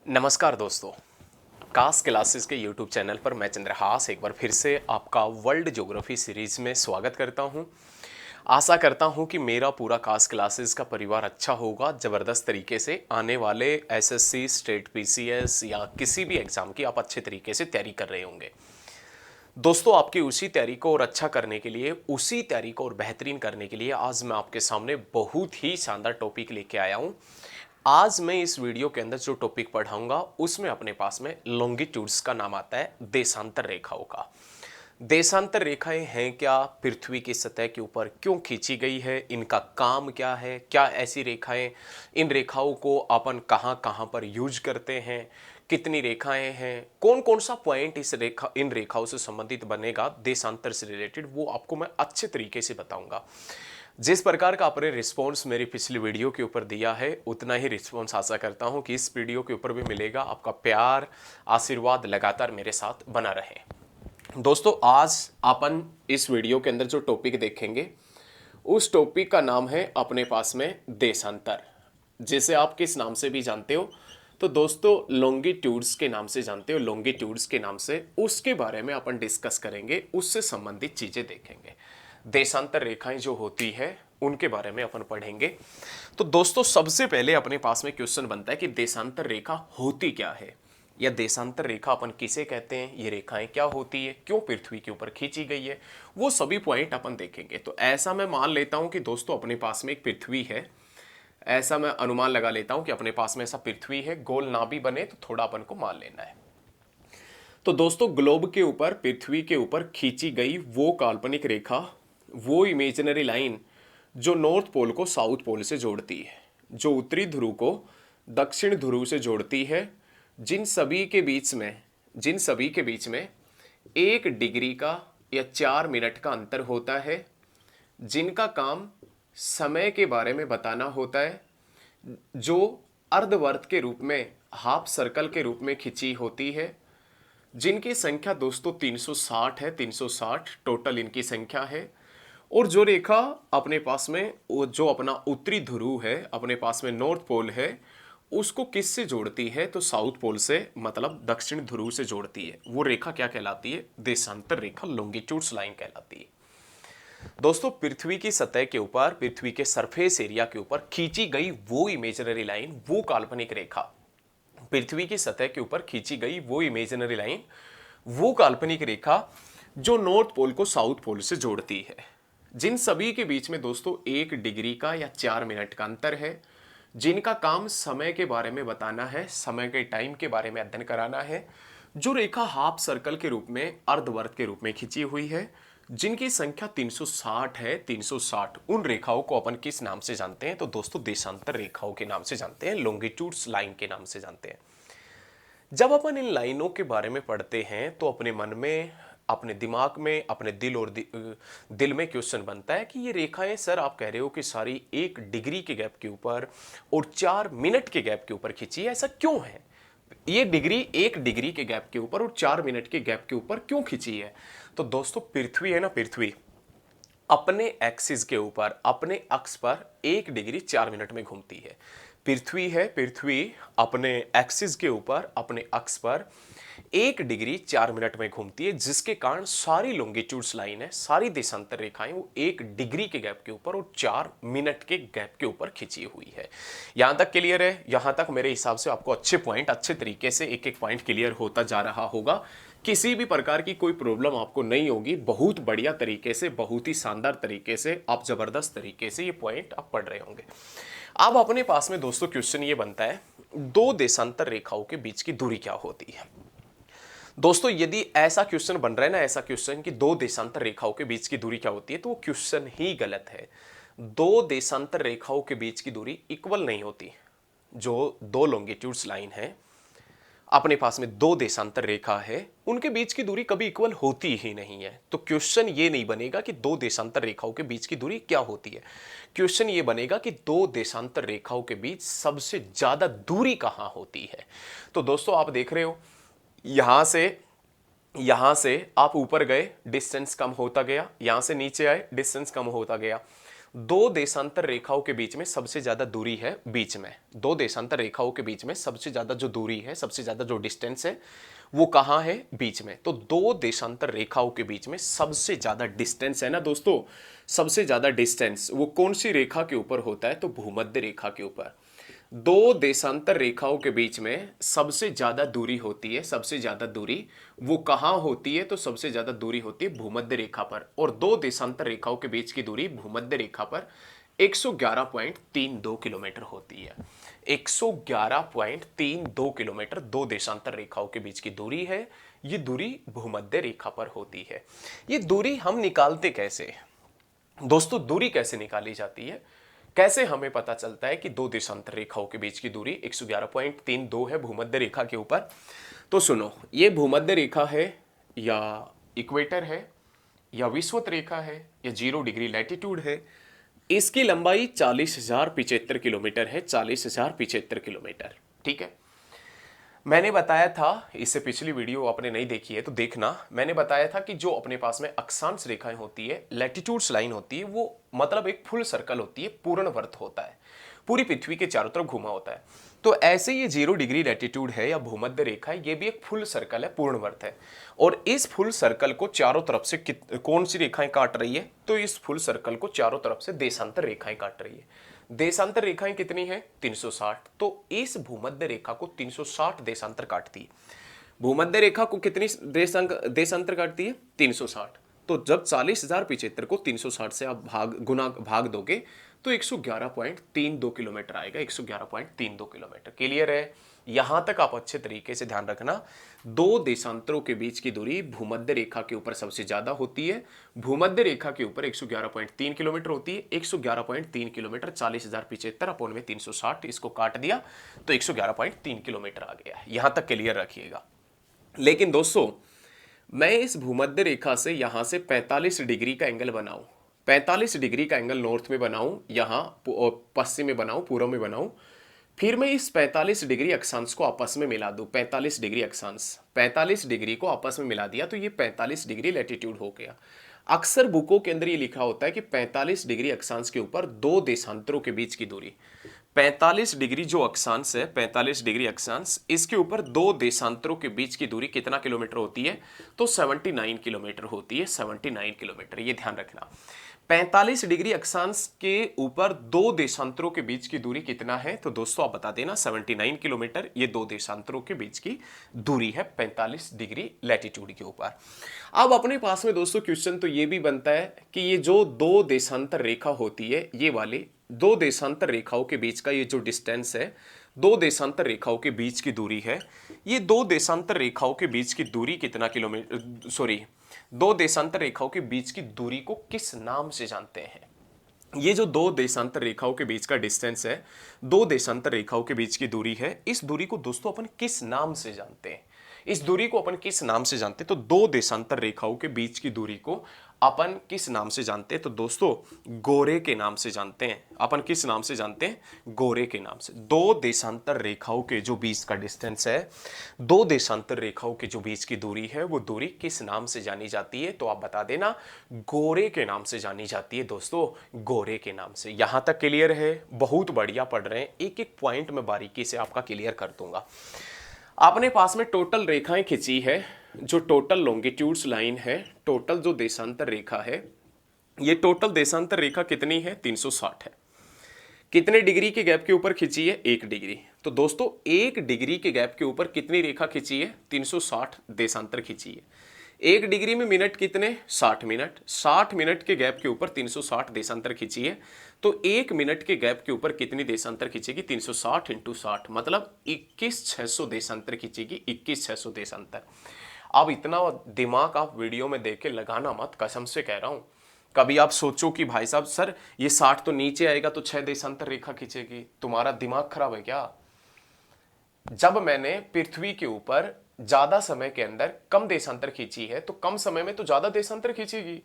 नमस्कार दोस्तों। कास क्लासेस के यूट्यूब चैनल पर मैं चंद्रहास एक बार फिर से आपका वर्ल्ड ज्योग्राफी सीरीज में स्वागत करता हूं। आशा करता हूं कि मेरा पूरा कास क्लासेस का परिवार अच्छा होगा, ज़बरदस्त तरीके से आने वाले एसएससी, स्टेट पीसीएस या किसी भी एग्ज़ाम की आप अच्छे तरीके से तैयारी कर रहे होंगे। दोस्तों, आपकी उसी तैयारी को और अच्छा करने के लिए, उसी तैयारी को और बेहतरीन करने के लिए आज मैं आपके सामने बहुत ही शानदार टॉपिक लेके आया हूं। आज मैं इस वीडियो के अंदर जो टॉपिक पढ़ाऊंगा उसमें अपने पास में लॉन्गिट्यूड्स का नाम आता है, देशांतर रेखाओं का। देशांतर रेखाएं हैं क्या, पृथ्वी की सतह के ऊपर क्यों खींची गई है, इनका काम क्या है, क्या ऐसी रेखाएं, इन रेखाओं को अपन कहां कहां पर यूज करते हैं, कितनी रेखाएं हैं, कौन कौन सा पॉइंट इन रेखाओं से संबंधित बनेगा देशांतर से रिलेटेड, वो आपको मैं अच्छे तरीके से बताऊंगा। जिस प्रकार का आपने रिस्पॉन्स मेरी पिछली वीडियो के ऊपर दिया है, उतना ही रिस्पॉन्स आशा करता हूं कि इस वीडियो के ऊपर भी मिलेगा। आपका प्यार, आशीर्वाद लगातार मेरे साथ बना रहे। दोस्तों, आज अपन इस वीडियो के अंदर जो टॉपिक देखेंगे उस टॉपिक का नाम है अपने पास में देशांतर, जिसे आप किस नाम से भी जानते हो। तो दोस्तों, लॉन्गिट्यूड्स के नाम से जानते हो, लॉन्गिट्यूड्स के नाम से, उसके बारे में अपन डिस्कस करेंगे, उससे संबंधित चीजें देखेंगे। देशांतर रेखाएं जो होती है उनके बारे में अपन पढ़ेंगे। तो दोस्तों, सबसे पहले अपने पास में क्वेश्चन बनता है कि देशांतर रेखा होती क्या है, या देशांतर रेखा अपन किसे कहते हैं, ये रेखाएं क्या होती है, क्यों पृथ्वी के ऊपर खींची गई है, वो सभी पॉइंट अपन देखेंगे। तो ऐसा मैं मान लेता हूं कि दोस्तों अपने पास में एक पृथ्वी है, ऐसा मैं अनुमान लगा लेता हूं कि अपने पास में ऐसा पृथ्वी है, गोल ना भी बने तो थोड़ा अपन को मान लेना है। तो दोस्तों, ग्लोब के ऊपर, पृथ्वी के ऊपर खींची गई वो काल्पनिक रेखा, वो इमेजिनरी लाइन जो नॉर्थ पोल को साउथ पोल से जोड़ती है, जो उत्तरी ध्रुव को दक्षिण ध्रुव से जोड़ती है, जिन सभी के बीच में 1 डिग्री का या 4 मिनट का अंतर होता है, जिनका काम समय के बारे में बताना होता है, जो अर्धवर्त के रूप में, हाफ सर्कल के रूप में खिंची होती है, जिनकी संख्या दोस्तों 360 है, 360 टोटल इनकी संख्या है। और जो रेखा अपने पास में, जो अपना उत्तरी ध्रुव है, अपने पास में नॉर्थ पोल है, उसको किस से जोड़ती है, तो साउथ पोल से, मतलब दक्षिण ध्रुव से जोड़ती है। वो रेखा क्या कहलाती है, देशांतर रेखा, लॉन्गिट्यूड्स लाइन कहलाती है। दोस्तों, पृथ्वी की सतह के ऊपर, पृथ्वी के सरफेस एरिया के ऊपर खींची गई वो इमेजिनरी लाइन, वो काल्पनिक रेखा, पृथ्वी की सतह के ऊपर खींची गई वो इमेजिनरी लाइन, वो काल्पनिक रेखा जो नॉर्थ पोल को साउथ पोल से जोड़ती है, जिन सभी के बीच में दोस्तों 1 डिग्री का या 4 मिनट का अंतर है, जिनका काम समय के बारे में बताना है, समय के टाइम के बारे में अध्ययन कराना है, जो रेखा हाफ सर्कल के रूप में, अर्धवर्त के रूप में खींची हुई है, जिनकी संख्या 360 है, 360, उन रेखाओं को अपन किस नाम से जानते हैं, तो दोस्तों देशांतर रेखाओं के नाम से जानते हैं, लॉन्गिट्यूड्स लाइन के नाम से जानते हैं। जब अपन इन लाइनों के बारे में पढ़ते हैं तो अपने मन में, अपने दिमाग में, अपने दिल में क्वेश्चन बनता है कि ये रेखाएं सर, आप कह रहे हो कि सारी 1 डिग्री के गैप के ऊपर और 4 मिनट के गैप के ऊपर खींची है, ऐसा क्यों है? ये डिग्री 1 डिग्री के गैप के ऊपर और 4 मिनट के गैप के ऊपर क्यों खींची है? तो दोस्तों, पृथ्वी है ना, पृथ्वी अपने एक्सिस के ऊपर, अपने अक्ष पर 1 डिग्री 4 मिनट में घूमती है। पृथ्वी है, पृथ्वी अपने एक्सिस के ऊपर, अपने अक्ष पर 1 डिग्री 4 मिनट में घूमती है, जिसके कारण सारी लॉन्गिट्यूड्स लाइन है, सारी देशांतर रेखाएं वो 1 डिग्री के गैप के ऊपर और 4 मिनट के गैप के ऊपर खींची हुई है। यहां तक क्लियर है? यहां तक मेरे हिसाब से आपको अच्छे पॉइंट, अच्छे तरीके से एक एक पॉइंट क्लियर होता जा रहा होगा। किसी भी प्रकार की कोई प्रॉब्लम आपको नहीं होगी। बहुत बढ़िया तरीके से, बहुत ही शानदार तरीके से, आप जबरदस्त तरीके से ये पॉइंट आप पढ़ रहे होंगे। अब अपने पास में दोस्तों क्वेश्चन ये बनता है, दो देशांतर रेखाओं के बीच की दूरी क्या होती है? दोस्तों, यदि ऐसा क्वेश्चन बन रहा है ना, ऐसा क्वेश्चन कि दो देशांतर रेखाओं के बीच की दूरी क्या होती है, तो वो क्वेश्चन ही गलत है। दो देशांतर रेखाओं के बीच की दूरी इक्वल नहीं होती। जो दो लॉन्गिट्यूड्स लाइन है, अपने पास में दो देशांतर रेखा है, उनके बीच की दूरी कभी इक्वल होती ही नहीं है। तो क्वेश्चन ये नहीं बनेगा कि दो देशांतर रेखाओं के बीच की दूरी क्या होती है। क्वेश्चन ये बनेगा कि दो देशांतर रेखाओं के बीच सबसे ज्यादा दूरी कहां होती है। तो दोस्तों, आप देख रहे हो, यहां से आप ऊपर गए, डिस्टेंस कम होता गया, यहां से नीचे आए, डिस्टेंस कम होता गया। दो देशांतर रेखाओं के बीच में सबसे ज्यादा दूरी है बीच में, दो देशांतर रेखाओं के बीच में सबसे ज्यादा जो दूरी है, सबसे ज्यादा जो डिस्टेंस है वो कहां है? बीच में। तो दो देशांतर रेखाओं के बीच में सबसे ज्यादा डिस्टेंस है ना दोस्तों, सबसे ज्यादा डिस्टेंस वो कौन सी रेखा के ऊपर होता है? तो भूमध्य रेखा के ऊपर। दो देशांतर रेखाओं के बीच में सबसे ज्यादा दूरी होती है, सबसे ज्यादा दूरी वो कहां होती है? तो सबसे ज्यादा दूरी होती है भूमध्य रेखा पर, और दो देशांतर रेखाओं के बीच की दूरी भूमध्य रेखा पर 111.32 किलोमीटर होती है। 111.32 किलोमीटर दो देशांतर रेखाओं के बीच की दूरी है, ये दूरी भूमध्य रेखा पर होती है। ये दूरी हम निकालते कैसे? दोस्तों दूरी कैसे निकाली जाती है, कैसे हमें पता चलता है कि दो देशांतर रेखाओं के बीच की दूरी 111.32 है भूमध्य रेखा के ऊपर? तो सुनो, ये भूमध्य रेखा है या इक्वेटर है या विषुवत रेखा है या 0 डिग्री लैटिट्यूड है, इसकी लंबाई 40,075 किलोमीटर है, 40,075 किलोमीटर। ठीक है, मैंने बताया था, इससे पिछली वीडियो आपने नहीं देखी है तो देखना, मैंने बताया था कि जो अपने पास में अक्षांश रेखाएं होती है, लैटिट्यूड्स लाइन होती है, वो मतलब एक फुल सर्कल होती है, पूर्ण वर्त होता है, पूरी पृथ्वी के चारों तरफ घुमा होता है। तो ऐसे ये 0 डिग्री लैटिट्यूड है या भूमध्य रेखा है, ये भी एक फुल सर्कल है, पूर्ण वर्त है। और इस फुल सर्कल को चारों तरफ से कौन सी रेखाएं काट रही है? तो इस फुल सर्कल को चारों तरफ से देशांतर रेखाएं काट रही है। देशांतर रेखाएं कितनी है? 360। तो इस भूमध्य रेखा को 360 देशांतर काटती है। भूमध्य रेखा को कितनी देशांतर काटती है? 360। तो जब 40,075 को 360 से आप भाग दोगे तो 111.32 किलोमीटर आएगा, 111.32 किलोमीटर। क्लियर है? यहां तक आप अच्छे तरीके से ध्यान रखना। दो देशांतरों के बीच की दूरी भूमध्य रेखा के ऊपर सबसे ज्यादा होती है, भूमध्य रेखा के ऊपर 111.3 किलोमीटर होती है। 111.3 किलोमीटर 40,075 अपॉन में 360, इसको काट दिया तो 111.3 किलोमीटर आ गया। यहां तक क्लियर रखिएगा। लेकिन दोस्तों मैं इस भूमध्य रेखा से यहां से 45 डिग्री का एंगल बनाऊं, 45 डिग्री का एंगल नॉर्थ में बनाऊं, यहां पश्चिम में बनाऊं, पूर्व में बनाऊं, फिर मैं इस 45 डिग्री अक्षांश को आपस में मिला दूं, 45 डिग्री अक्षांश, 45 डिग्री को आपस में मिला दिया तो ये 45 डिग्री लैटिट्यूड हो गया। अक्सर बुकों के अंदर ये लिखा होता है कि 45 डिग्री अक्षांश के ऊपर दो देशांतरों के बीच की दूरी, 45 डिग्री जो अक्षांश है, 45 डिग्री अक्षांश, इसके ऊपर दो देशांतरों के बीच की दूरी कितना किलोमीटर होती है? तो 79 किलोमीटर होती है, 79 किलोमीटर, ये ध्यान रखना। 45 डिग्री अक्षांश के ऊपर दो देशांतरों के बीच की दूरी कितना है? तो दोस्तों आप बता देना, 79 किलोमीटर ये दो देशांतरों के बीच की दूरी है 45 डिग्री लैटिट्यूड के ऊपर। अब अपने पास में दोस्तों क्वेश्चन तो ये भी बनता है कि ये जो दो देशांतर रेखा होती है, ये वाली दो देशांतर रेखाओं के बीच का ये जो डिस्टेंस है, दो देशांतर रेखाओं के बीच की दूरी है, ये दो देशांतर रेखाओं के बीच की दूरी कितना किलोमीटर, सॉरी, दो देशांतर रेखाओं के बीच की दूरी को किस नाम से जानते हैं? ये जो दो देशांतर रेखाओं के बीच का डिस्टेंस है, दो देशांतर रेखाओं के बीच की दूरी है, इस दूरी को दोस्तों अपन किस नाम से जानते हैं? इस दूरी को अपन किस नाम से जानते हैं? तो दो देशांतर रेखाओं के बीच की दूरी को अपन किस नाम से जानते हैं? तो दोस्तों गोरे के नाम से जानते हैं। अपन किस नाम से जानते हैं? गोरे के नाम से। दो देशांतर रेखाओं के जो बीच का डिस्टेंस है, दो देशांतर रेखाओं के जो बीच की दूरी है, वो दूरी किस नाम से जानी जाती है? तो आप बता देना, गोरे के नाम से जानी जाती है दोस्तों, गोरे के नाम से। यहां तक क्लियर है? बहुत बढ़िया पढ़ रहे हैं, एक एक पॉइंट में बारीकी से आपका क्लियर कर दूंगा। आपने पास में टोटल रेखाएं खींची है, जो टोटल लॉन्गिट्यूड्स लाइन है, टोटल जो देशांतर रेखा है, ये टोटल देशांतर रेखा कितनी है? 360 है। कितने डिग्री के गैप के ऊपर खींची है? 1 डिग्री। तो दोस्तों 1 डिग्री के गैप के ऊपर कितनी रेखा खींची है? 360 देशांतर खींची है। 1 डिग्री में मिनट कितने? 60 मिनट। 60 मिनट के गैप के ऊपर 360 देशांतर खींची है। तो 1 मिनट के गैप के ऊपर कितनी देशांतर खींचेगी? 360 × 60 मतलब 21,600 देशांतर खींचेगी, 21,600 देशांतर। अब इतना दिमाग आप वीडियो में देख के लगाना मत, कसम से कह रहा हूं। कभी आप सोचो कि भाई साहब सर ये 60 तो नीचे आएगा तो 6 देशांतर रेखा खींचेगी, तुम्हारा दिमाग खराब है क्या? जब मैंने पृथ्वी के ऊपर ज्यादा समय के अंदर कम देशांतर खींची है तो कम समय में तो ज्यादा देशांतर खींचेगी।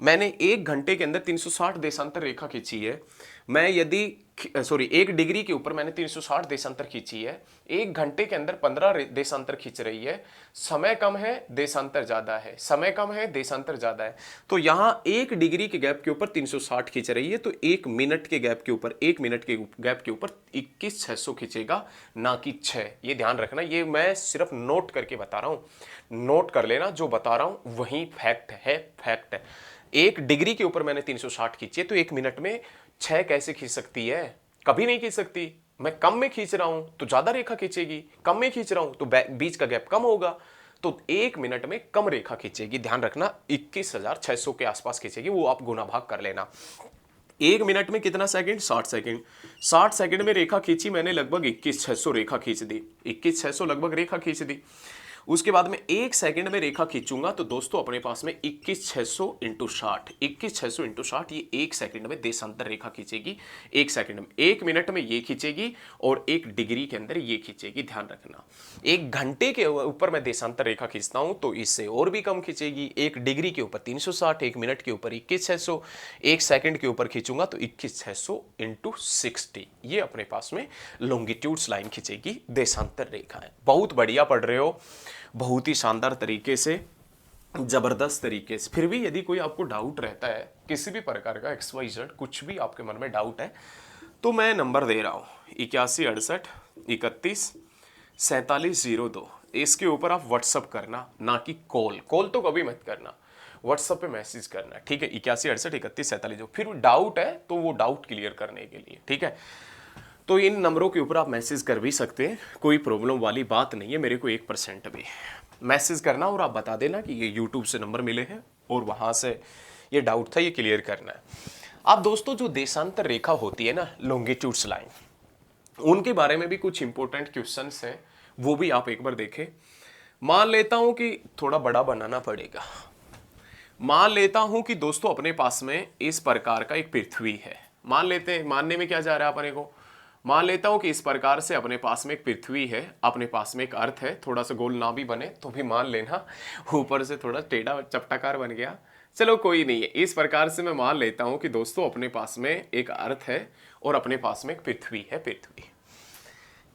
मैंने 1 घंटे के अंदर 360 देशांतर रेखा खींची है, मैं यदि 1 डिग्री के ऊपर मैंने 360 देशांतर खींची है, 1 घंटे के अंदर 15 देशांतर खींच रही है, समय कम है देशांतर ज्यादा है, समय कम है देशांतर ज्यादा है, तो यहां 1 डिग्री के गैप के ऊपर 360 खींच रही है, तो 1 मिनट के गैप के ऊपर 1 मिनट के गैप के ऊपर 21,600 खींचेगा, ना कि 6। ये ध्यान रखना, ये मैं सिर्फ नोट करके बता रहा हूं, नोट कर लेना, जो बता रहा हूं वही फैक्ट है, फैक्ट है। 1 डिग्री के ऊपर मैंने 360 खींची है, तो 1 मिनट में 6 कैसे खींच सकती है? कभी नहीं खींच सकती। मैं कम में खींच रहा हूं तो ज्यादा रेखा खींचेगी, कम में खींच रहा हूं तो बीच का गैप कम होगा, तो 1 मिनट में कम रेखा खींचेगी। ध्यान रखना 21,600 के आसपास खींचेगी, वो आप गुना भाग कर लेना। 1 मिनट में कितना सेकंड? 60 सेकंड। 60 सेकंड में रेखा खींची मैंने, लगभग 21,600 रेखा खींच दी, 21,600 लगभग रेखा खींच दी। उसके बाद में 1 सेकंड में रेखा खींचूंगा तो दोस्तों अपने पास में 21,600 इंटू 60, 21,600 इंटू 60, ये 1 सेकंड में देशांतर रेखा खींचेगी। 1 सेकंड में, 1 मिनट में ये खींचेगी और 1 डिग्री के अंदर ये खींचेगी। ध्यान रखना 1 घंटे के ऊपर मैं देशांतर रेखा खींचता हूं तो इससे और भी कम खींचेगी। 1 डिग्री के ऊपर 360, 1 मिनट के ऊपर 21,600, 1 सेकंड के ऊपर खींचूंगा तो 21,600 इंटू 60, ये अपने पास में लॉन्गिट्यूड्स लाइन खींचेगी, देशांतर रेखा है। बहुत बढ़िया पढ़ रहे हो, बहुत ही शानदार तरीके से, जबरदस्त तरीके से। फिर भी यदि कोई आपको डाउट रहता है किसी भी प्रकार का, XYZ कुछ भी आपके मन में डाउट है, तो मैं नंबर दे रहा हूँ 8168314702, इसके ऊपर आप व्हाट्सअप करना, ना कि कॉल। कॉल तो कभी मत करना, व्हाट्सअप पे मैसेज करना, ठीक है? 8168314702। फिर डाउट है तो वो डाउट क्लियर करने के लिए, ठीक है? तो इन नंबरों के ऊपर आप मैसेज कर भी सकते हैं, कोई प्रॉब्लम वाली बात नहीं है, मेरे को 1% भी मैसेज करना और आप बता देना कि ये यूट्यूब से नंबर मिले हैं और वहाँ से ये डाउट था, ये क्लियर करना है। अब दोस्तों जो देशांतर रेखा होती है ना, लॉन्गिट्यूड्स लाइन, उनके बारे में भी कुछ इंपॉर्टेंट क्वेश्चंस हैं, वो भी आप एक बार देखें। मान लेता हूं कि थोड़ा बड़ा बनाना पड़ेगा। मान लेता हूं कि दोस्तों अपने पास में इस प्रकार का एक पृथ्वी है, मान लेते हैं, मानने में क्या जा रहा है अपने को, मान लेता हूं कि इस प्रकार से अपने पास में एक पृथ्वी है, अपने पास में एक अर्थ है, थोड़ा सा गोल ना भी बने तो भी मान लेना, ऊपर से थोड़ा टेढ़ा चपटाकार बन गया, चलो कोई नहीं है। इस प्रकार से मैं मान लेता हूं कि दोस्तों अपने पास में एक अर्थ है और अपने पास में एक पृथ्वी है। पृथ्वी,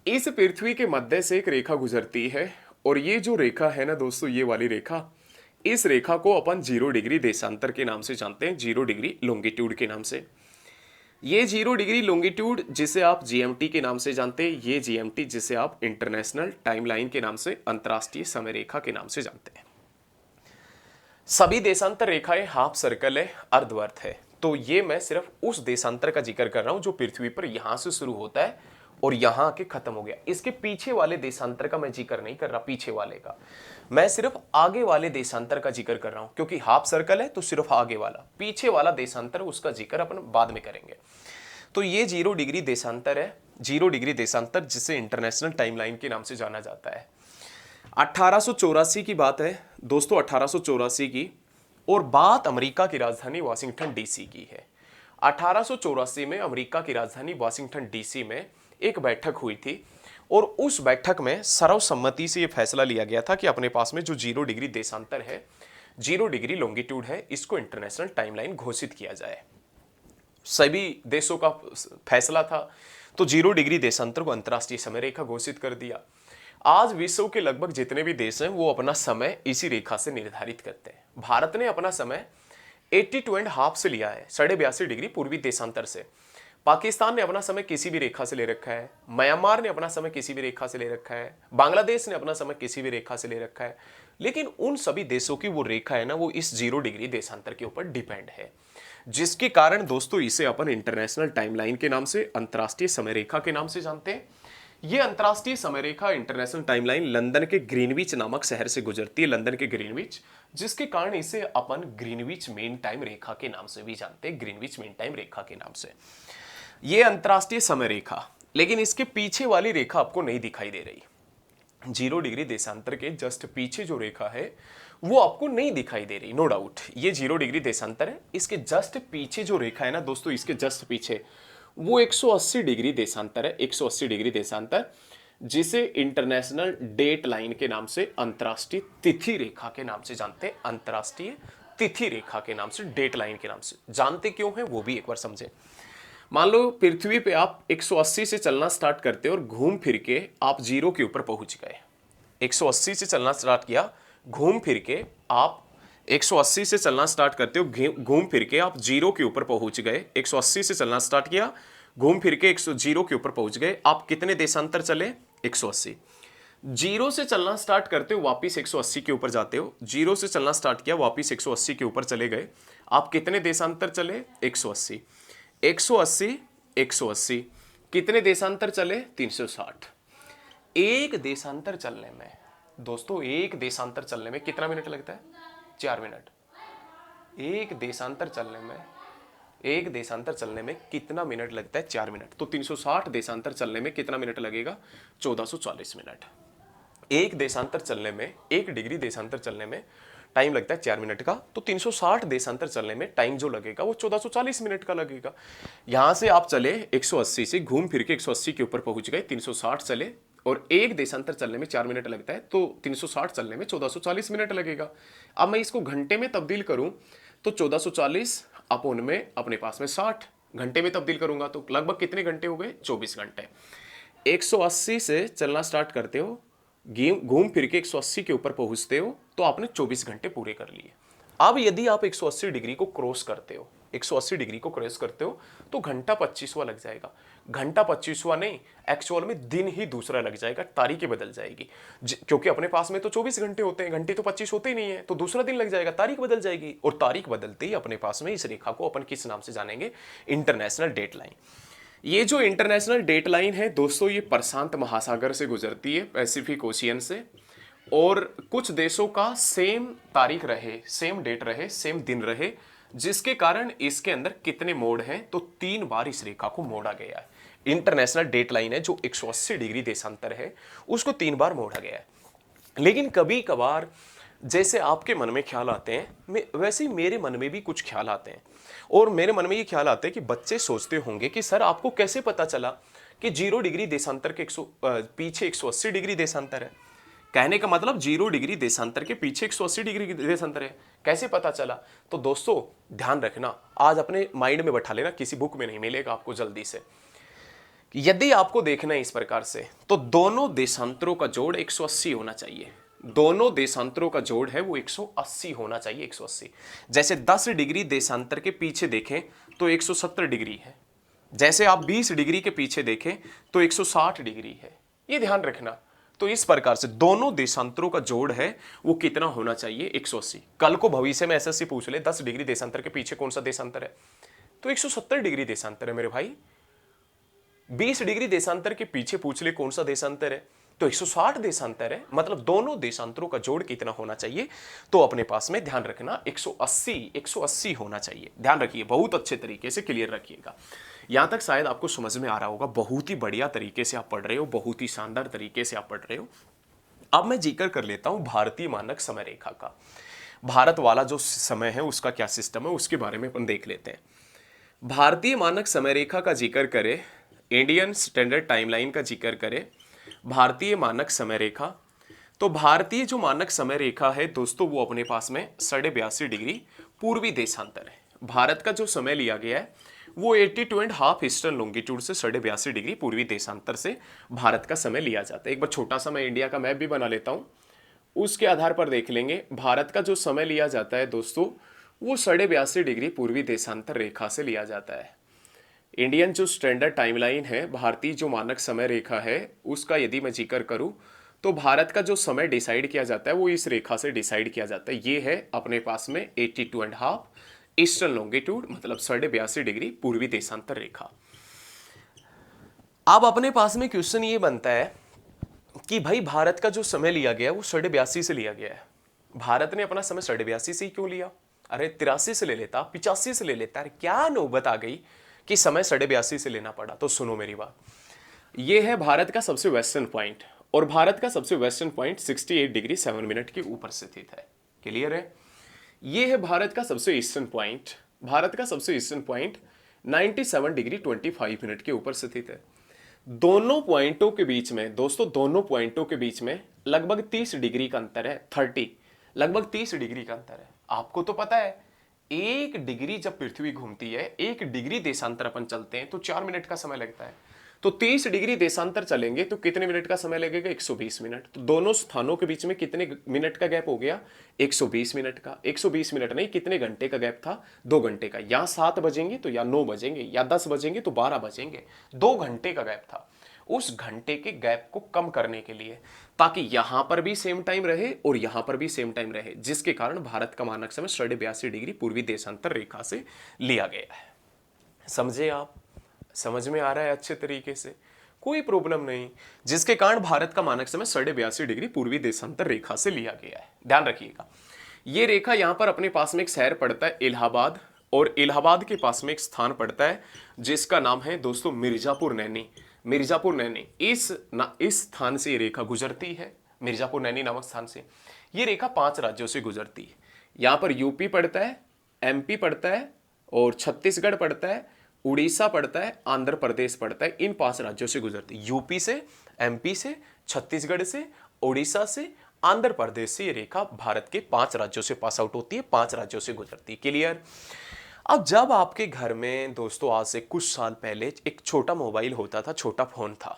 इस पृथ्वी के मध्य से एक रेखा गुजरती है और ये जो रेखा है ना दोस्तों, ये वाली रेखा, इस रेखा को अपन 0 डिग्री देशांतर के नाम से जानते हैं, 0 डिग्री लॉन्गिट्यूड के नाम से। ये 0 डिग्री लॉन्गिट्यूड जिसे आप GMT के नाम से जानते हैं, ये GMT जिसे आप इंटरनेशनल टाइमलाइन के नाम से, अंतरराष्ट्रीय समय रेखा के नाम से जानते हैं। सभी देशांतर रेखाएं हाफ सर्कल है, अर्धवर्त है, तो ये मैं सिर्फ उस देशांतर का जिक्र कर रहा हूं जो पृथ्वी पर यहां से शुरू होता है और यहां आके खत्म हो गया। इसके पीछे वाले देशांतर का मैं जिक्र नहीं कर रहा, पीछे वाले का, मैं सिर्फ आगे वाले देशांतर का जिक्र कर रहा हूं, क्योंकि हाफ सर्कल है तो सिर्फ आगे वाला, पीछे वाला देशांतर उसका जिक्र अपन बाद में करेंगे। तो ये 0 डिग्री देशांतर है, 0 डिग्री देशांतर जिसे इंटरनेशनल टाइमलाइन के नाम से जाना जाता है। 1884 की बात है दोस्तों, 1884 की, और बात अमेरिका की राजधानी वाशिंगटन DC की है। 1884 में अमेरिका की राजधानी वाशिंगटन DC में एक बैठक हुई थी और उस बैठक में सर्वसम्मति से यह फैसला लिया गया था कि अपने पास में जो 0 डिग्री देशांतर है, 0 डिग्री लॉन्गिट्यूड है, इसको इंटरनेशनल टाइमलाइन घोषित किया जाए। सभी देशों का फैसला था, तो 0 डिग्री देशांतर को अंतरराष्ट्रीय समय रेखा घोषित कर दिया। आज विश्व के लगभग जितने भी देश हैं वो अपना समय इसी रेखा से निर्धारित करते हैं। भारत ने अपना समय 82.5 से लिया है, 82.5 डिग्री पूर्वी देशांतर से। पाकिस्तान ने अपना समय किसी भी रेखा से ले रखा है, म्यांमार ने अपना समय किसी भी रेखा से ले रखा है, बांग्लादेश ने अपना समय किसी भी रेखा से ले रखा है, लेकिन उन सभी देशों की वो रेखा है ना, वो इस 0 डिग्री देशांतर के ऊपर डिपेंड है, जिसके कारण दोस्तों इसे अपन इंटरनेशनल टाइमलाइन के नाम से, अंतरराष्ट्रीय समय रेखा के नाम से जानते हैं। ये अंतरराष्ट्रीय समय रेखा, इंटरनेशनल टाइमलाइन लंदन के ग्रीनविच नामक शहर से गुजरती है, लंदन के ग्रीनविच, जिसके कारण इसे अपन ग्रीनविच मीन टाइम रेखा के नाम से भी जानते हैं, ग्रीनविच मीन टाइम रेखा के नाम से। ये अंतरराष्ट्रीय समय रेखा, लेकिन इसके पीछे वाली रेखा आपको नहीं दिखाई दे रही। 0 डिग्री देशांतर के जस्ट पीछे जो रेखा है वो आपको नहीं दिखाई दे रही, नो डाउट। ये 0 डिग्री देशांतर है, इसके जस्ट पीछे जो रेखा है ना दोस्तों, इसके जस्ट पीछे वो 180 डिग्री देशांतर है, 180 डिग्री देशांतर, जिसे इंटरनेशनल डेट लाइन के नाम से, अंतरराष्ट्रीय तिथि रेखा के नाम से जानते हैं। अंतरराष्ट्रीय तिथि रेखा के नाम से, डेट लाइन के नाम से जानते क्यों है वो भी एक बार समझे। मान लो पृथ्वी पे आप 180 से चलना स्टार्ट करते हो और घूम फिर के आप जीरो के ऊपर पहुंच गए। 180 से चलना स्टार्ट किया, घूम फिर के आप 180 से चलना स्टार्ट करते हो, घूम फिर के आप जीरो के ऊपर पहुंच गए। 180 से चलना स्टार्ट किया, घूम फिर के 100 जीरो के ऊपर पहुंच गए। आप कितने देशांतर चले? 180। जीरो से चलना स्टार्ट करते हो, वापिस 180 के ऊपर जाते हो। जीरो से चलना स्टार्ट किया, वापिस 180 के ऊपर चले गए। आप कितने देशांतर चले? 180। 180 180 कितने देशांतर चले? 360। एक देशांतर चलने में दोस्तों, एक देशांतर चलने में कितना मिनट लगता है? 4 मिनट। एक देशांतर चलने में कितना मिनट लगता है? 4 मिनट। तो 360 देशांतर चलने में कितना मिनट लगेगा? 1440 मिनट। एक देशांतर चलने में, 1 डिग्री देशांतर चलने में टाइम लगता है 4 मिनट का, तो 360 देशांतर चलने में टाइम जो लगेगा वो 1440 मिनट का लगेगा। यहां से आप चले 180 से, घूम फिर के 180 के ऊपर पहुंच गए, 360 चले और एक देशांतर चलने में 4 मिनट लगता है, तो 360 चलने में 1440 मिनट लगेगा। अब मैं इसको घंटे में तब्दील करूं तो 1440 अपोन में अपने पास में 60 घंटे में तब्दील करूंगा तो लगभग कितने घंटे हो गए? 24 घंटे। 180 से चलना स्टार्ट करते हो, घूम फिर के 180 के ऊपर पहुंचते हो तो आपने 24 घंटे पूरे कर लिए। अब यदि आप 180 डिग्री को क्रॉस करते हो, 180 डिग्री को क्रॉस करते हो तो घंटा 25वां लग जाएगा। घंटा 25वां नहीं, एक्चुअल में दिन ही दूसरा लग जाएगा, तारीखें बदल जाएगी। क्योंकि अपने पास में तो 24 घंटे होते हैं, घंटे तो 25 होते ही नहीं है, तो दूसरा दिन लग जाएगा, तारीख बदल जाएगी। और तारीख बदलते ही अपने पास में इस रेखा को अपन किस नाम से जानेंगे? International date line. ये जो इंटरनेशनल डेट लाइन है दोस्तों, ये प्रशांत महासागर से गुजरती है, पैसिफिक ओशियन से। और कुछ देशों का सेम तारीख रहे, सेम डेट रहे, सेम दिन रहे, जिसके कारण इसके अंदर कितने मोड़ हैं? तो 3 बार इस रेखा को मोड़ा गया है। इंटरनेशनल डेट लाइन है जो 180 डिग्री देशांतर है, उसको 3 बार मोड़ा गया है। लेकिन कभी कभार जैसे आपके मन में ख्याल आते हैं, वैसे ही मेरे मन में भी कुछ ख्याल आते हैं। और मेरे मन में ये ख्याल आते हैं कि बच्चे सोचते होंगे कि सर आपको कैसे पता चला कि 0 डिग्री देशांतर के पीछे 180 डिग्री देशांतर है? कहने का मतलब 0 डिग्री देशांतर के पीछे 180 डिग्री देशांतर है, कैसे पता चला? तो दोस्तों ध्यान रखना, आज अपने माइंड में बैठा लेना, किसी बुक में नहीं मिलेगा आपको जल्दी से। यदि आपको देखना है इस प्रकार से, तो दोनों देशांतरों का जोड़ 180 होना चाहिए। दोनों देशांतरों का जोड़ है वो 180 होना चाहिए, 180। जैसे 10 डिग्री देशांतर के पीछे देखें तो 170 डिग्री है। जैसे आप 20 डिग्री के पीछे देखें तो 160 डिग्री है। ये ध्यान रखना। तो इस प्रकार से दोनों देशांतरों का जोड़ है वो कितना होना चाहिए? 180। कल को भविष्य में एसएससी पूछ ले 10 डिग्री देशांतर के पीछे कौन सा देशांतर है, तो 170 डिग्री देशांतर है मेरे भाई। 20 डिग्री देशांतर के पीछे पूछ ले कौन सा देशांतर है, तो 160 देशांतर है। मतलब दोनों देशांतरों का जोड़ कितना होना चाहिए? तो अपने पास में ध्यान रखना 180 होना चाहिए। ध्यान रखिए, बहुत अच्छे तरीके से क्लियर रखिएगा। यहां तक शायद आपको समझ में आ रहा होगा, बहुत ही बढ़िया तरीके से आप पढ़ रहे हो, बहुत ही शानदार तरीके से आप पढ़ रहे हो। अब मैं जिक्र कर लेता हूं भारतीय मानक समय रेखा का। भारत वाला जो समय है उसका क्या सिस्टम है उसके बारे में अपन देख लेते हैं। भारतीय मानक समय रेखा का जिक्र करें, इंडियन स्टैंडर्ड टाइमलाइन का जिक्र करें, भारतीय मानक समय रेखा, तो भारतीय जो मानक समय रेखा है दोस्तों वो अपने पास में 82.5 डिग्री पूर्वी देशांतर है। भारत का जो समय लिया गया है वो 82.5 ईस्टर्न लॉन्गिट्यूड से 82.5 डिग्री पूर्वी देशांतर से भारत का समय लिया जाता है। एक बार छोटा सा मैं इंडिया का मैप भी बना लेता हूँ, उसके आधार पर देख लेंगे। भारत का जो समय लिया जाता है दोस्तों वो 82.5 डिग्री पूर्वी देशांतर रेखा से लिया जाता है। इंडियन जो स्टैंडर्ड टाइमलाइन है, भारतीय जो मानक समय रेखा है, उसका यदि मैं जिक्र करूं तो भारत का जो समय डिसाइड किया जाता है वो इस रेखा से डिसाइड किया जाता है। ये है अपने पास में 82.5 ईस्टर्न लॉन्गिट्यूड, मतलब 82.5 डिग्री पूर्वी देशांतर रेखा। अब अपने पास में क्वेश्चन ये बनता है कि भाई भारत का जो समय लिया गया वो 82.5 से लिया गया है। भारत ने अपना समय 82.5 से ही क्यों लिया? अरे 83 से ले लेता, 85 से ले लेता, अरे क्या नौबत आ गई कि समय 82.5 से लेना पड़ा? तो सुनो मेरी बात, ये है भारत का सबसे वेस्टर्न पॉइंट, और भारत का सबसे वेस्टर्न पॉइंट 68 डिग्री 7 मिनट के ऊपर स्थित है। क्लियर है? ये है भारत का सबसे ईस्टर्न पॉइंट, भारत का सबसे ईस्टर्न पॉइंट 97 डिग्री 25 मिनट के ऊपर स्थित है। दोनों पॉइंटों के बीच में दोस्तों, दोनों पॉइंटों के बीच में लगभग 30 डिग्री का अंतर है, 30, लगभग 30 डिग्री का अंतर है। आपको तो पता है 1 डिग्री जब पृथ्वी घूमती है, 1 डिग्री देशांतर अपन चलते हैं तो 4 मिनट का समय लगता है। तो 30 डिग्री देशांतर चलेंगे तो कितने मिनट का समय लगेगा? 120 मिनट। तो दोनों स्थानों के बीच में कितने मिनट का गैप हो गया? 120 मिनट का। 120 मिनट नहीं, कितने घंटे का गैप था? 2 घंटे का। या 7 बजेंगे तो या 9 बजेंगे या 10 बजेंगे तो 12 बजेंगे। 2 घंटे का गैप था। उस घंटे के गैप को कम करने के लिए, ताकि यहां पर भी सेम टाइम रहे और यहां पर भी सेम टाइम रहे, जिसके कारण भारत का मानक समय 82.5 डिग्री पूर्वी देशांतर रेखा से लिया गया है। समझे आप? समझ में आ रहा है अच्छे तरीके से? कोई प्रॉब्लम नहीं, जिसके कारण भारत का मानक समय 82.5 डिग्री पूर्वी देशांतर रेखा से लिया गया है। ध्यान रखिएगा, ये रेखा यहां पर अपने पास में एक शहर पड़ता है इलाहाबाद, और इलाहाबाद के पास में एक स्थान पड़ता है जिसका नाम है दोस्तों मिर्जापुर नैनी। मिर्जापुर नैनी, इस स्थान से ये रेखा गुजरती है, मिर्जापुर नैनी नामक स्थान से। ये रेखा 5 राज्यों से गुजरती है। यहां पर यूपी पड़ता है, एमपी पड़ता है, और छत्तीसगढ़ पड़ता है, उड़ीसा पड़ता है, आंध्र प्रदेश पड़ता है। इन 5 राज्यों से गुजरती है। यूपी से, एमपी से, छत्तीसगढ़ से, उड़ीसा से, आंध्र प्रदेश से ये रेखा भारत के 5 राज्यों से पास आउट होती है, 5 राज्यों से गुजरती है। क्लियर? अब जब आपके घर में दोस्तों आज से कुछ साल पहले एक छोटा मोबाइल होता था, छोटा फोन था,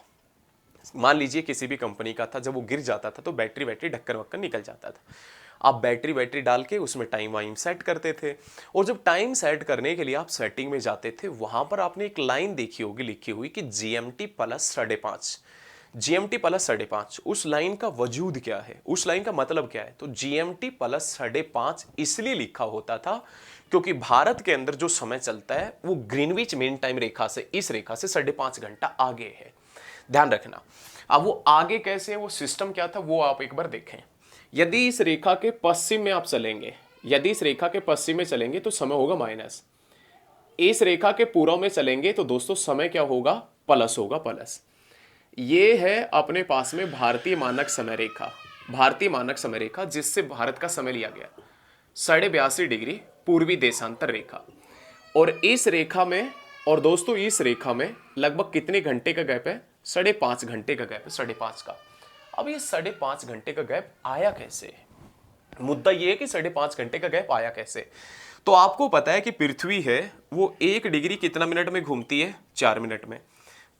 मान लीजिए किसी भी कंपनी का था, जब वो गिर जाता था तो बैटरी ढक्कन वक्कन निकल जाता था। आप बैटरी डाल के उसमें टाइम वाइम सेट करते थे, और जब टाइम सेट करने के लिए आप सेटिंग में जाते थे, वहां पर आपने एक लाइन देखी होगी लिखी हुई कि GMT प्लस 5.5, GMT प्लस 5.5। उस लाइन का वजूद क्या है, उस लाइन का मतलब क्या है? तो GMT प्लस 5.5 इसलिए लिखा होता था क्योंकि भारत के अंदर जो समय चलता है वो ग्रीनविच मीन टाइम रेखा से, इस रेखा से 5.5 घंटा आगे है। ध्यान रखना। अब वो आगे कैसे है, वो सिस्टम क्या था, वो आप एक बार देखें। यदि इस रेखा के पश्चिम में आप चलेंगे, यदि इस रेखा के पश्चिम में चलेंगे तो समय होगा माइनस। इस रेखा के पूर्व में चलेंगे तो दोस्तों समय क्या होगा? प्लस होगा, प्लस। ये है अपने पास में भारतीय मानक समय रेखा, भारतीय मानक समय रेखा जिससे भारत का समय लिया गया 82.5 डिग्री पूर्वी देशांतर रेखा। और इस रेखा में, और दोस्तों इस रेखा में लगभग कितने घंटे का गैप है? 5.5 घंटे का गैप है, 5.5 का। अब ये 5.5 घंटे का गैप आया कैसे? मुद्दा ये है कि 5.5 घंटे का गैप आया कैसे। तो आपको पता है कि पृथ्वी है वो 1 डिग्री कितना मिनट में घूमती है? 4 मिनट में।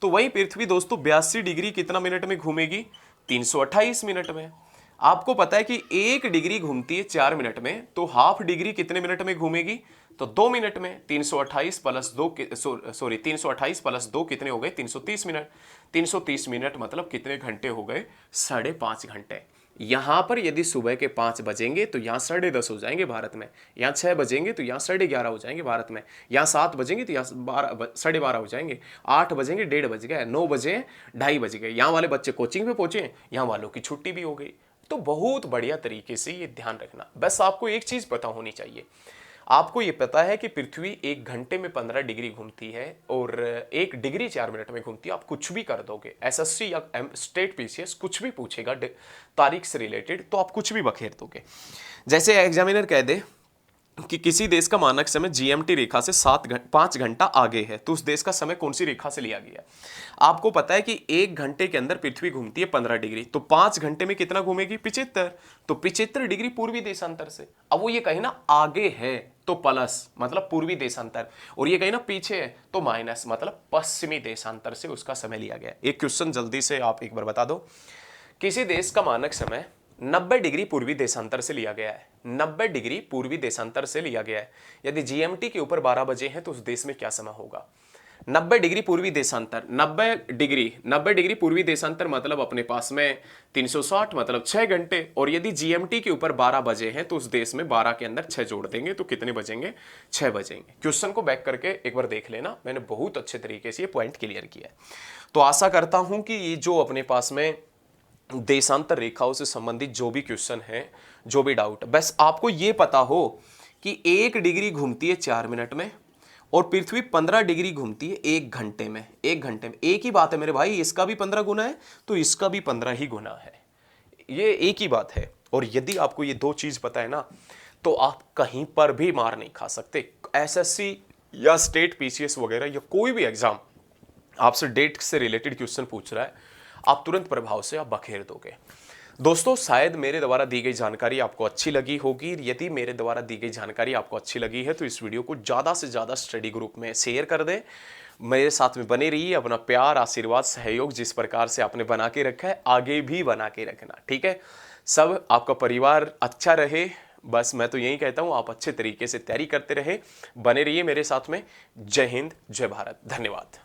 तो वही पृथ्वी दोस्तों 82 डिग्री कितना मिनट में घूमेगी? 328 मिनट में। आपको पता है कि 1 डिग्री घूमती है 4 मिनट में, तो हाफ डिग्री कितने मिनट में घूमेगी? तो 2 मिनट में। 328 प्लस 2 328 प्लस 2 कितने हो गए? 330 मिनट। 330 मिनट मतलब कितने घंटे हो गए? 5.5 घंटे। यहां पर यदि सुबह के 5 बजेंगे तो यहाँ 10:30 हो जाएंगे भारत में, यहाँ 6 बजेंगे तो यहाँ 11:30 हो जाएंगे भारत में, यहाँ 7 बजेंगे तो यहाँ 12:30 हो जाएंगे, 8 बजेंगे 1:30 बज गए, 9 बजे 2:30 बज गए, यहाँ वाले बच्चे कोचिंग पे पहुंचे, यहाँ वालों की छुट्टी भी हो गई। तो बहुत बढ़िया तरीके से ये ध्यान रखना। बस आपको एक चीज पता होनी चाहिए, आपको ये पता है कि पृथ्वी 1 घंटे में 15 डिग्री घूमती है और 1 डिग्री 4 मिनट में घूमती है। आप कुछ भी कर दोगे, एसएससी या स्टेट पीसीएस कुछ भी पूछेगा तारीख से रिलेटेड, तो आप कुछ भी बखेर दोगे। जैसे एग्जामिनर कह दे कि किसी देश का मानक समय GMT रेखा से 5 घंटा आगे है, तो उस देश का समय कौन सी रेखा से लिया गया? आपको पता है कि 1 घंटे के अंदर पृथ्वी घूमती है 15 डिग्री, तो 5 घंटे में कितना घूमेगी? 75। तो 75 डिग्री पूर्वी देशांतर से। अब वो ये कहे ना आगे है तो प्लस मतलब पूर्वी देशांतर, और ये कहे ना पीछे है तो माइनस मतलब पश्चिमी देशांतर से उसका समय लिया गया। एक क्वेश्चन जल्दी से आप एक बार बता दो। किसी देश का मानक समय 90 डिग्री पूर्वी देशांतर से लिया गया है, 90 डिग्री पूर्वी देशांतर से लिया गया है। यदि GMT के ऊपर 12 बजे हैं तो उस देश में क्या समय होगा? 90 डिग्री पूर्वी देशांतर, 90 डिग्री पूर्वी देशांतर मतलब अपने पास में 360 मतलब 6 घंटे, और यदि GMT के ऊपर 12 बजे हैं तो उस देश में 12 के अंदर 6 जोड़ देंगे तो कितने बजेंगे? 6 बजेंगे। क्वेश्चन को बैक करके एक बार देख लेना, मैंने बहुत अच्छे तरीके से ये पॉइंट क्लियर किया है। तो आशा करता हूं कि ये जो अपने पास में देशांतर रेखाओं से संबंधित जो भी क्वेश्चन है, जो भी डाउट, बस आपको ये पता हो कि 1 डिग्री घूमती है 4 मिनट में और पृथ्वी 15 डिग्री घूमती है 1 घंटे में। 1 घंटे में एक ही बात है मेरे भाई, इसका भी 15 गुना है तो इसका भी 15 ही गुना है, ये एक ही बात है। और यदि आपको ये 2 चीज पता है ना, तो आप कहीं पर भी मार नहीं खा सकते। एसएससी या स्टेट पीसीएस वगैरह या कोई भी एग्जाम आपसे डेट से रिलेटेड क्वेश्चन पूछ रहा है, आप तुरंत प्रभाव से आप बखेर दोगे। दोस्तों शायद मेरे द्वारा दी गई जानकारी आपको अच्छी लगी होगी। यदि मेरे द्वारा दी गई जानकारी आपको अच्छी लगी है तो इस वीडियो को ज़्यादा से ज़्यादा स्टडी ग्रुप में शेयर कर दें। मेरे साथ में बने रहिए। अपना प्यार, आशीर्वाद, सहयोग जिस प्रकार से आपने बना के रखा है आगे भी बना के रखना, ठीक है। सब आपका परिवार अच्छा रहे, बस मैं तो यही कहता हूँ। आप अच्छे तरीके से तैयारी करते रहे, बने रहिए मेरे साथ में। जय हिंद, जय भारत, धन्यवाद।